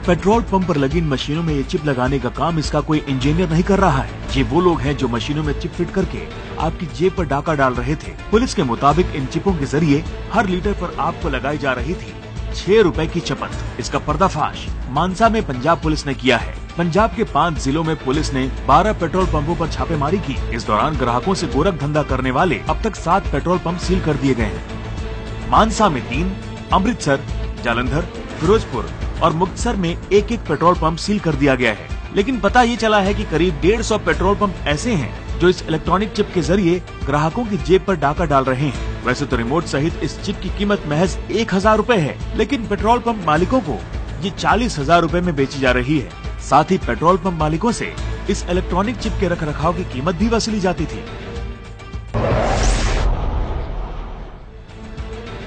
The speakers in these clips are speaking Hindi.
पेट्रोल पंप पर लगी इन मशीनों में ये चिप लगाने का काम इसका कोई इंजीनियर नहीं कर रहा है। ये वो लोग हैं जो मशीनों में चिप फिट करके आपकी जेब पर डाका डाल रहे थे। पुलिस के मुताबिक इन चिपों के जरिए हर लीटर पर आपको लगाई जा रही थी 6 रुपए की चपत। इसका पर्दाफाश मानसा में पंजाब पुलिस ने किया है। पंजाब के 5 जिलों में पुलिस ने 12 पेट्रोल पंपों पर छापेमारी की। इस दौरान ग्राहकों से गोरख धंधा करने वाले अब तक 7 पेट्रोल पंप सील कर दिए गए हैं। मानसा में 3, अमृतसर, जालंधर, फिरोजपुर और मुक्तसर में एक पेट्रोल पंप सील कर दिया गया है। लेकिन पता ये चला है कि करीब 150 पेट्रोल पंप ऐसे हैं जो इस इलेक्ट्रॉनिक चिप के जरिए ग्राहकों की जेब पर डाका डाल रहे हैं। वैसे तो रिमोट सहित इस चिप की कीमत महज 1000 रुपए है, लेकिन पेट्रोल पंप मालिकों को ये 40,000 रुपए में बेची जा रही है। साथ ही पेट्रोल पंप मालिकों से इस इलेक्ट्रॉनिक चिप के रखरखाव की कीमत भी वसूली जाती थी।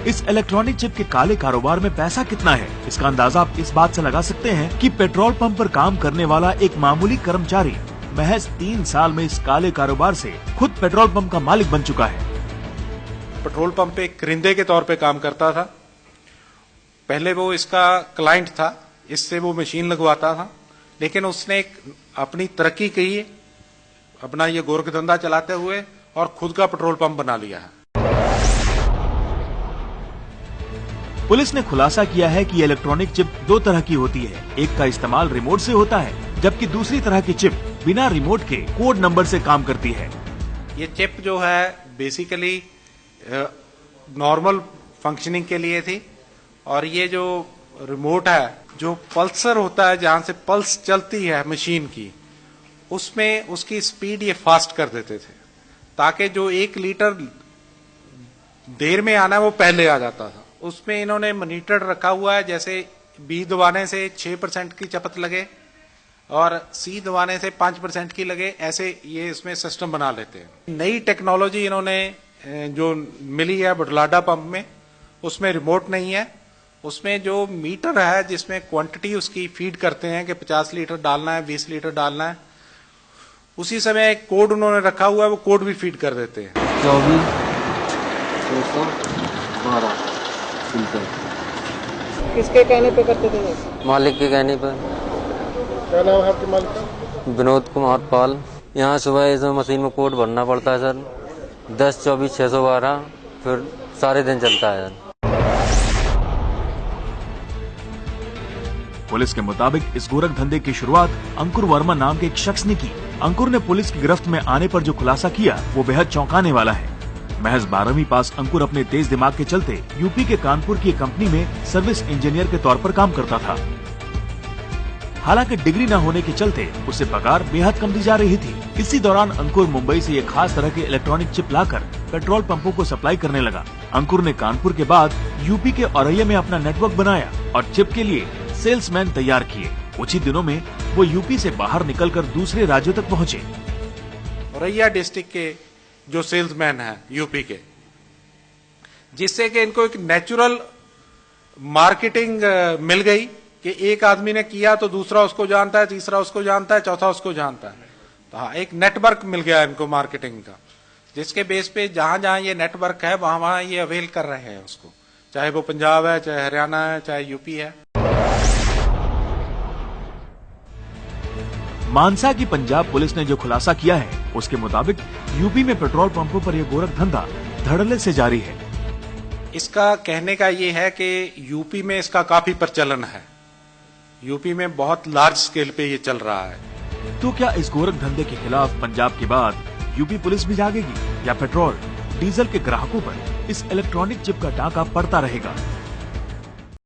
इस इलेक्ट्रॉनिक चिप के काले कारोबार में पैसा कितना है, इसका अंदाजा आप इस बात से लगा सकते हैं कि पेट्रोल पंप पर काम करने वाला एक मामूली कर्मचारी महज 3 साल में इस काले कारोबार से खुद पेट्रोल पंप का मालिक बन चुका है। पेट्रोल पंप पे क्रिंदे के तौर पे काम करता था। पहले वो इसका क्लाइंट था, इससे वो मशीन लगवाता था, लेकिन उसने एक अपनी तरक्की की, अपना ये गोरख धंधा चलाते हुए और खुद का पेट्रोल पंप बना लिया है। पुलिस ने खुलासा किया है कि इलेक्ट्रॉनिक चिप 2 तरह की होती है। एक का इस्तेमाल रिमोट से होता है, जबकि दूसरी तरह की चिप बिना रिमोट के कोड नंबर से काम करती है। ये चिप जो है बेसिकली नॉर्मल फंक्शनिंग के लिए थी, और ये जो रिमोट है, जो पल्सर होता है जहां से पल्स चलती है मशीन की, उसमें उसकी स्पीड ये फास्ट कर देते थे, ताकि जो 1 लीटर देर में आना है वो पहले आ जाता था। उसमें इन्होंने मॉनिटर रखा हुआ है, जैसे बी दबाने से 6% की चपत लगे और सी दबाने से 5% की लगे, ऐसे ये इसमें सिस्टम बना लेते हैं। नई टेक्नोलॉजी इन्होंने जो मिली है बुढलाडा पंप में, उसमें रिमोट नहीं है, उसमें जो मीटर है जिसमें क्वांटिटी उसकी फीड करते हैं कि 50 लीटर डालना है, 20 लीटर डालना है, उसी समय एक कोड उन्होंने रखा हुआ है, वो कोड भी फीड कर देते हैं। 24 612 किसके कहने पे करते थे? मालिक के कहने पर। क्या नाम है आपके मालिक का? विनोद कुमार पाल। यहाँ सुबह इस मशीन में कोड भरना पड़ता है सर, 10 24 612, फिर सारे दिन चलता है सर। पुलिस के मुताबिक इस गोरख धंधे की शुरुआत अंकुर वर्मा नाम के एक शख्स ने की। अंकुर ने पुलिस की गिरफ्त में आने पर जो खुलासा किया वो बेहद चौंकाने वाला है। महज 12वीं पास अंकुर अपने तेज दिमाग के चलते यूपी के कानपुर की एक कंपनी में सर्विस इंजीनियर के तौर पर काम करता था। हालांकि डिग्री न होने के चलते उसे पगार बेहद कम दी जा रही थी। इसी दौरान अंकुर मुंबई से एक खास तरह के इलेक्ट्रॉनिक चिप लाकर पेट्रोल पंपों को सप्लाई करने लगा। अंकुर ने कानपुर के बाद यूपी के औरैया में अपना नेटवर्क बनाया और चिप के लिए सेल्समैन तैयार किए। कुछ ही दिनों में वो यूपी से बाहर निकलकर दूसरे राज्यों तक पहुँचे। औरैया डिस्ट्रिक्ट के जो सेल्समैन है यूपी के, जिससे कि इनको एक नेचुरल मार्केटिंग मिल गई कि एक आदमी ने किया तो दूसरा उसको जानता है, तीसरा उसको जानता है, चौथा उसको जानता है। तो हाँ, एक नेटवर्क मिल गया इनको मार्केटिंग का, जिसके बेस पे जहां जहां ये नेटवर्क है वहां वहां ये अवेल कर रहे हैं उसको, चाहे वो पंजाब है, चाहे हरियाणा है, चाहे यूपी है। मानसा की पंजाब पुलिस ने जो खुलासा किया है उसके मुताबिक यूपी में पेट्रोल पंपों पर यह गोरख धंधा धड़ल्ले से जारी है। इसका कहने का ये है कि यूपी में इसका काफी प्रचलन है, यूपी में बहुत लार्ज स्केल पे ये चल रहा है। तो क्या इस गोरख धंधे के खिलाफ पंजाब के बाद यूपी पुलिस भी जागेगी या पेट्रोल डीजल के ग्राहकों पर इस इलेक्ट्रॉनिक चिप का टाका पड़ता रहेगा?